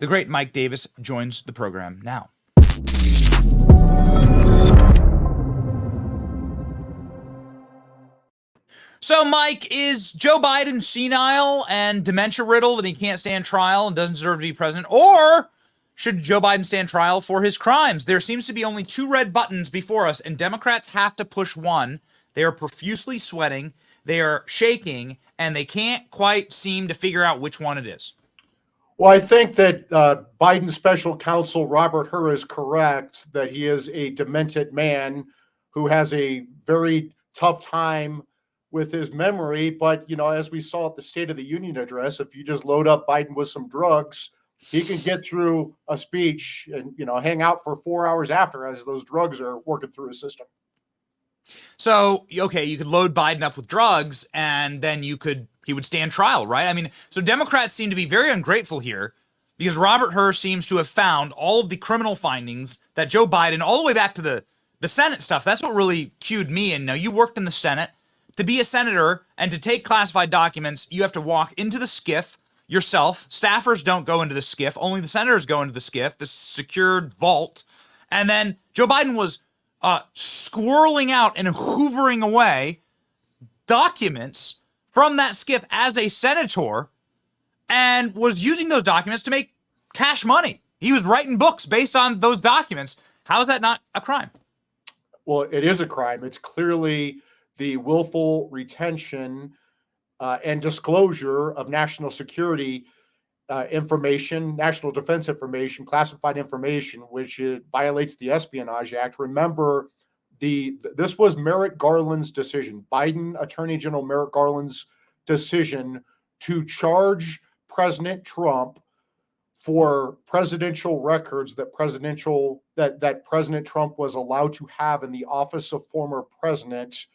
The great Mike Davis joins the program now. So, Mike, is Joe Biden senile and dementia-riddled and he can't stand trial and doesn't deserve to be president? Or should Joe Biden stand trial for his crimes? There seems to be only two red buttons before us, and Democrats have to push one. They are profusely sweating, they are shaking, and they can't quite seem to figure out which one it is. Well, I think that Biden's special counsel, Robert Hur, is correct that he is a demented man who has a very tough time with his memory. But, you know, as we saw at the State of the Union address, if you just load up Biden with some drugs, he can get through a speech and, you know, hang out for 4 hours after as those drugs are working through his system. So, okay, you could load Biden up with drugs and then he would stand trial, right? I mean, so Democrats seem to be very ungrateful here because Robert Hur seems to have found all of the criminal findings that Joe Biden, all the way back to the Senate stuff. That's what really cued me. And now you worked in the Senate. To be a senator and to take classified documents, you have to walk into the SCIF yourself. Staffers don't go into the SCIF. Only the senators go into the SCIF, the secured vault. And then Joe Biden was squirreling out and hoovering away documents from that SCIF as a senator and was using those documents to make cash money. He was writing books based on those documents. How is that not a crime? Well, it is a crime. It's clearly the willful retention and disclosure of national security information, national defense information, classified information, which violates the Espionage Act. Remember, this was Merrick Garland's decision, Biden Attorney General Merrick Garland's decision to charge President Trump for presidential records that President Trump was allowed to have in the office of former president,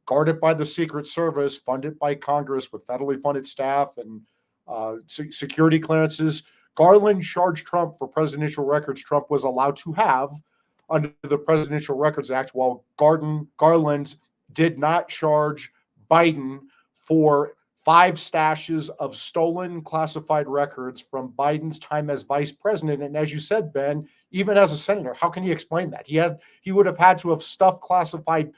guarded by the Secret Service, funded by Congress with federally funded staff and security clearances. Garland charged Trump for presidential records Trump was allowed to have under the Presidential Records Act, while Garland did not charge Biden for 5 stashes of stolen classified records from Biden's time as vice president. And as you said, Ben, even as a senator, how can he explain that? He would have had to have stuffed classified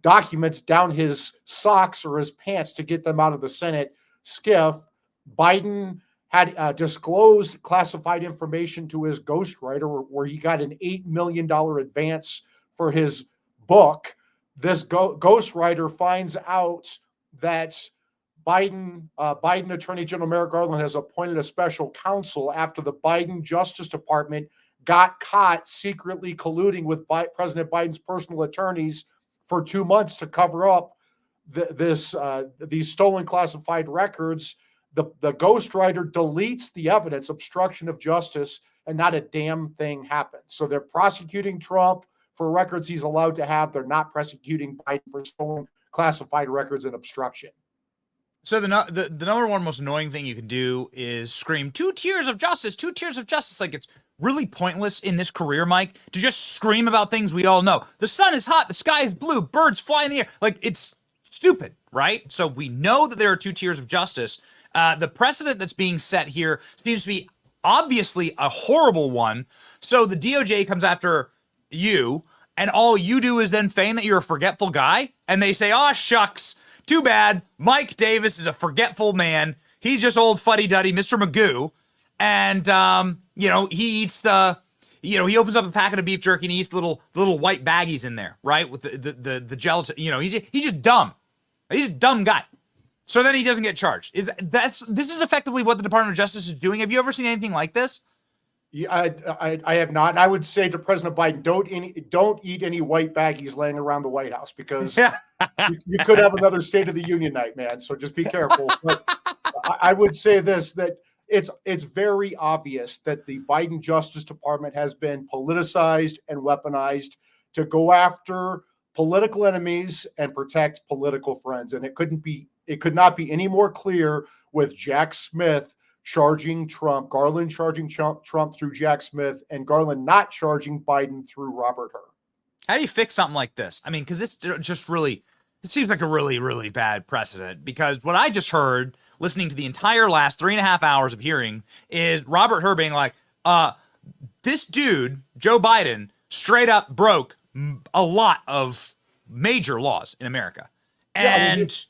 documents down his socks or his pants to get them out of the Senate SCIF. Biden had disclosed classified information to his ghostwriter where he got an $8 million advance for his book. This ghostwriter finds out that Biden Attorney General Merrick Garland has appointed a special counsel after the Biden Justice Department got caught secretly colluding with President Biden's personal attorneys for 2 months to cover up these stolen classified records. The ghostwriter deletes the evidence, obstruction of justice, and not a damn thing happens. So they're prosecuting Trump for records he's allowed to have. They're not prosecuting Biden for stolen classified records and obstruction. So the number one most annoying thing you can do is scream 2 tiers of justice, 2 tiers of justice. Like, it's really pointless in this career, Mike, to just scream about things we all know. The sun is hot, the sky is blue, birds fly in the air. Like, it's stupid, right? So we know that there are 2 tiers of justice. The precedent that's being set here seems to be obviously a horrible one. So the DOJ comes after you, and all you do is then feign that you're a forgetful guy, and they say, "Oh, shucks, too bad. Mike Davis is a forgetful man. He's just old fuddy-duddy, Mr. Magoo." And, he eats he opens up a packet of beef jerky and he eats the little white baggies in there, right? With the gelatin, he's just dumb. He's a dumb guy. So then he doesn't get charged. This is effectively what the Department of Justice is doing. Have you ever seen anything like this? Yeah, I have not. I would say to President Biden, don't eat any white baggies laying around the White House, because you could have another State of the Union night, man. So just be careful. But I would say this, that it's very obvious that the Biden Justice Department has been politicized and weaponized to go after political enemies and protect political friends. And it could not be any more clear with Jack Smith charging Trump, Garland charging Trump through Jack Smith, and Garland not charging Biden through Robert Hur. How do you fix something like this? I mean, because this just really, it seems like a really, really bad precedent, because what I just heard listening to the entire last 3.5 hours of hearing is Robert Hur being like, this dude, Joe Biden, straight up broke a lot of major laws in America. And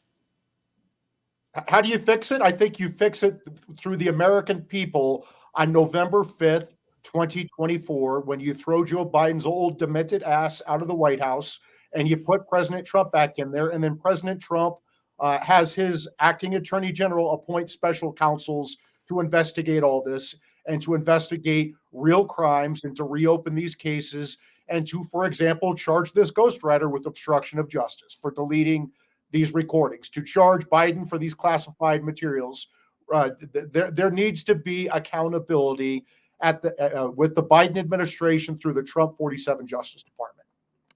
how do you fix it? I think you fix it through the American people on November 5th, 2024, when you throw Joe Biden's old demented ass out of the White House and you put President Trump back in there. And then President Trump has his acting attorney general appoint special counsels to investigate all this and to investigate real crimes and to reopen these cases and to, for example, charge this ghostwriter with obstruction of justice for deleting these recordings, to charge Biden for these classified materials. There needs to be accountability at the with the Biden administration through the Trump 47 Justice Department.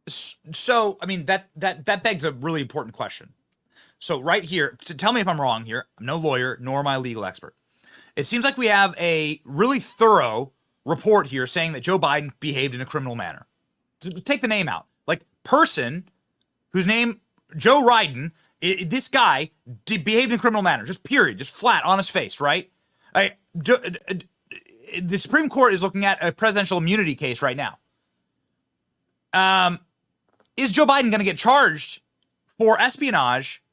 So, I mean, that begs a really important question. So right here, so tell me if I'm wrong here. I'm no lawyer, nor am I a legal expert. It seems like we have a really thorough report here saying that Joe Biden behaved in a criminal manner. So take the name out. Like, person whose name, Joe Biden, this guy behaved in a criminal manner, just period, just flat on his face, right? The Supreme Court is looking at a presidential immunity case right now. Is Joe Biden going to get charged for espionage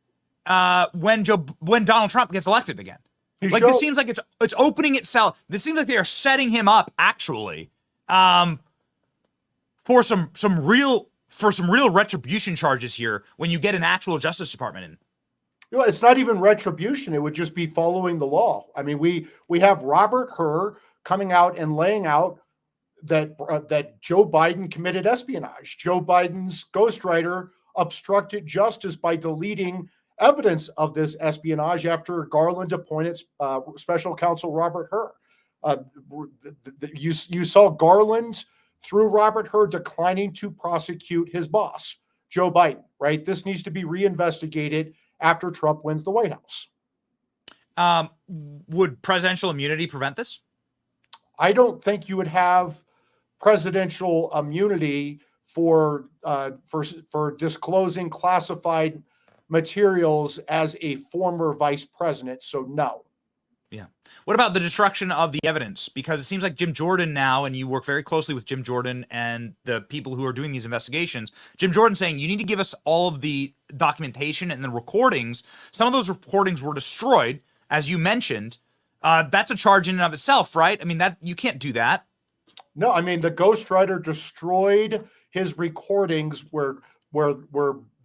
when Donald Trump gets elected again? This seems like it's opening itself. This seems like they are setting him up actually for some real retribution charges here when you get an actual Justice Department in. You know, it's not even retribution. It would just be following the law. I mean, we have Robert Hur coming out and laying out that Joe Biden committed espionage. Joe Biden's ghostwriter obstructed justice by deleting evidence of this espionage after Garland appointed special counsel Robert Hur. You saw Garland, through Robert Hur, declining to prosecute his boss, Joe Biden, right? This needs to be reinvestigated after Trump wins the White House. Would presidential immunity prevent this? I don't think you would have presidential immunity for disclosing classified materials as a former vice president. So no. Yeah. What about the destruction of the evidence? Because it seems like Jim Jordan now, and you work very closely with Jim Jordan and the people who are doing these investigations, Jim Jordan saying, you need to give us all of the documentation and the recordings. Some of those recordings were destroyed, as you mentioned. That's a charge in and of itself, right? I mean, that you can't do that. No, I mean, the ghostwriter destroyed his recordings where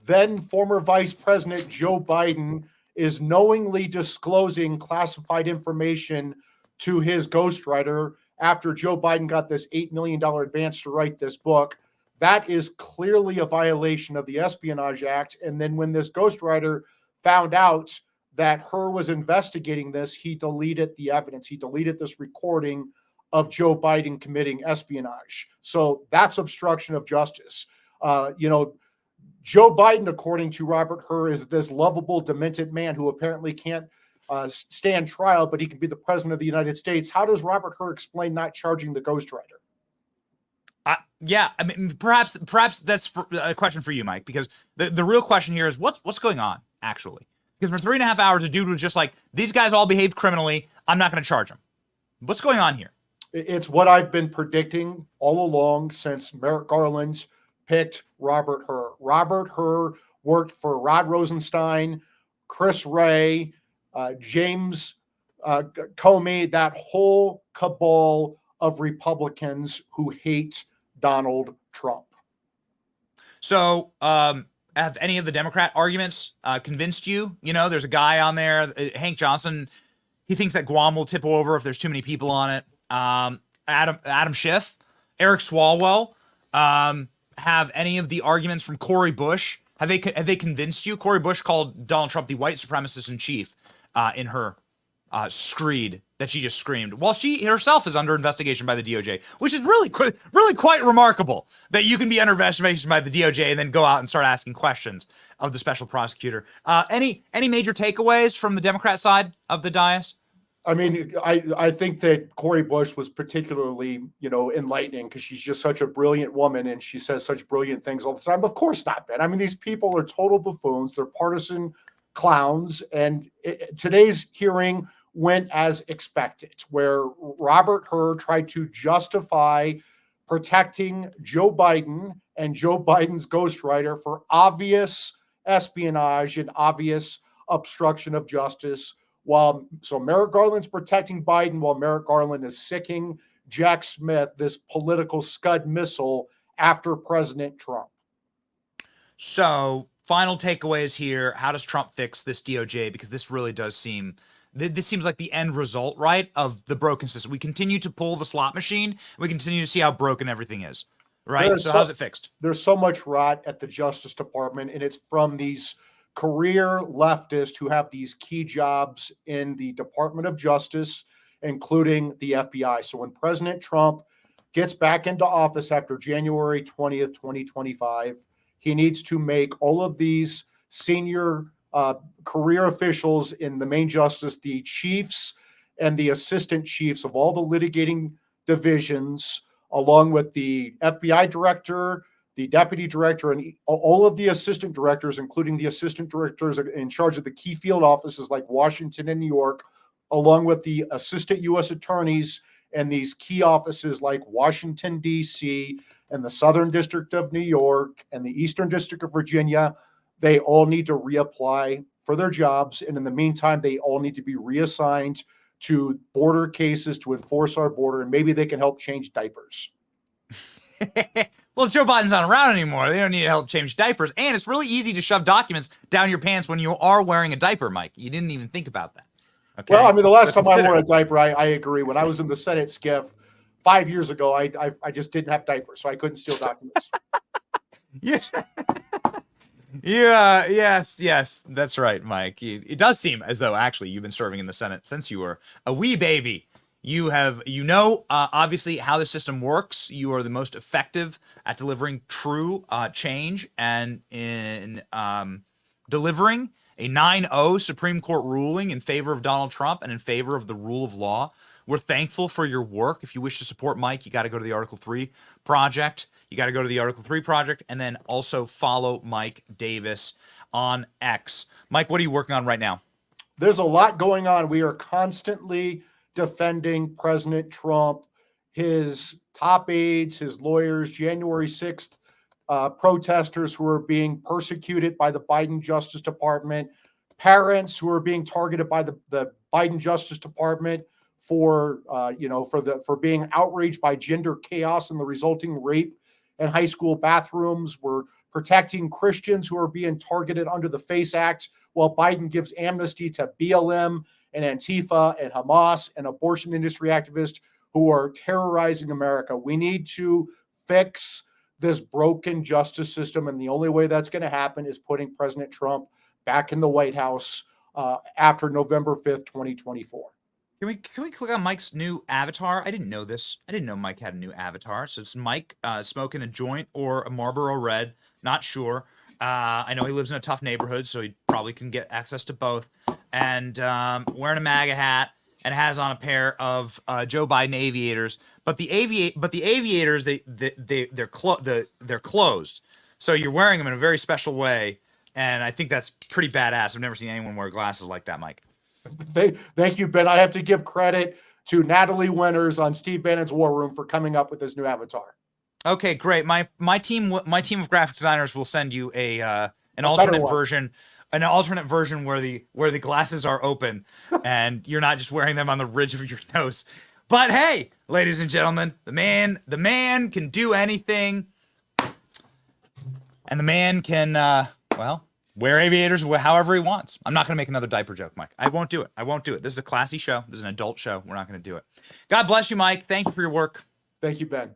then former Vice President Joe Biden is knowingly disclosing classified information to his ghostwriter after Joe Biden got this $8 million advance to write this book. That is clearly a violation of the Espionage Act. And then when this ghostwriter found out that Hur was investigating this, he deleted the evidence. He deleted this recording of Joe Biden committing espionage. So that's obstruction of justice. Joe Biden, according to Robert Hur, is this lovable, demented man who apparently can't stand trial, but he can be the president of the United States. How does Robert Hur explain not charging the ghostwriter? Yeah, I mean, perhaps that's a question for you, Mike, because the real question here is what's going on, actually? Because for 3.5 hours, a dude was just like, these guys all behaved criminally. I'm not going to charge them. What's going on here? It's what I've been predicting all along since Merrick Garland's picked Robert Hur. Robert Hur worked for Rod Rosenstein, Chris Wray, James Comey, that whole cabal of Republicans who hate Donald Trump. So have any of the Democrat arguments convinced you? You know, there's a guy on there, Hank Johnson. He thinks that Guam will tip over if there's too many people on it. Adam Schiff, Eric Swalwell. Have any of the arguments from Cori Bush, have they convinced you? Cori Bush called Donald Trump the white supremacist in chief in her screed that she just screamed, while she herself is under investigation by the DOJ, which is really quite remarkable that you can be under investigation by the DOJ and then go out and start asking questions of the special prosecutor. Any major takeaways from the Democrat side of the dais? I mean, I think that Cori Bush was particularly, enlightening because she's just such a brilliant woman and she says such brilliant things all the time. Of course not, Ben. I mean, these people are total buffoons. They're partisan clowns. And today's hearing went as expected, where Robert Hur tried to justify protecting Joe Biden and Joe Biden's ghostwriter for obvious espionage and obvious obstruction of justice. So Merrick Garland's protecting Biden while Merrick Garland is sicking Jack Smith, this political Scud missile, after President Trump. So, final takeaways here. How does Trump fix this DOJ? Because this really does this seems like the end result, right, of the broken system. We continue to pull the slot machine. We continue to see how broken everything is, right? So how's it fixed? There's so much rot at the Justice Department, and it's from these career leftists who have these key jobs in the Department of Justice, including the FBI. So when President Trump gets back into office after January 20th, 2025, he needs to make all of these senior career officials in the main justice, the chiefs and the assistant chiefs of all the litigating divisions, along with the FBI director, the deputy director, and all of the assistant directors, including the assistant directors in charge of the key field offices like Washington and New York, along with the assistant U.S. attorneys and these key offices like Washington, D.C., and the Southern District of New York and the Eastern District of Virginia. They all need to reapply for their jobs. And in the meantime, they all need to be reassigned to border cases to enforce our border. And maybe they can help change diapers. Well, Joe Biden's not around anymore. They don't need to help change diapers. And it's really easy to shove documents down your pants when you are wearing a diaper, Mike. You didn't even think about that. Okay. Well, I mean, the last time I wore a diaper, I agree. When I was in the Senate SCIF 5 years ago, I just didn't have diapers, so I couldn't steal documents. Yes. Yeah, yes, that's right, Mike. It does seem as though actually you've been serving in the Senate since you were a wee baby. You know, obviously how the system works. You are the most effective at delivering true change and in delivering a 9-0 Supreme Court ruling in favor of Donald Trump and in favor of the rule of law. We're thankful for your work. If you wish to support Mike, you got to go to the Article 3 Project. You got to go to the Article 3 Project and then also follow Mike Davis on X. Mike, what are you working on right now? There's a lot going on. We are constantly defending President Trump, his top aides, his lawyers, January 6th protesters who are being persecuted by the Biden Justice Department, parents who are being targeted by the Biden Justice Department for being outraged by gender chaos and the resulting rape in high school bathrooms. We're protecting Christians who are being targeted under the FACE Act, while Biden gives amnesty to BLM and Antifa and Hamas and abortion industry activists who are terrorizing America. We need to fix this broken justice system, and the only way that's going to happen is putting President Trump back in the White House after November 5th, 2024. Can we click on Mike's new avatar? I didn't know this. I didn't know Mike had a new avatar. So it's Mike smoking a joint or a Marlboro Red. Not sure. I know he lives in a tough neighborhood, so he probably can get access to both. And wearing a MAGA hat and has on a pair of Joe Biden aviators. But the aviators they're closed. So you're wearing them in a very special way, and I think that's pretty badass. I've never seen anyone wear glasses like that, Mike. Thank you, Ben. I have to give credit to Natalie Winters on Steve Bannon's War Room for coming up with this new avatar. Okay, great. My team of graphic designers will send you an alternate version where the glasses are open and you're not just wearing them on the ridge of your nose. But hey, ladies and gentlemen, the man can do anything, and the man can wear aviators however he wants. I'm not going to make another diaper joke, Mike. I won't do it. This is a classy show. This is an adult show. We're not going to do it. God bless you, Mike. Thank you for your work. Thank you, Ben.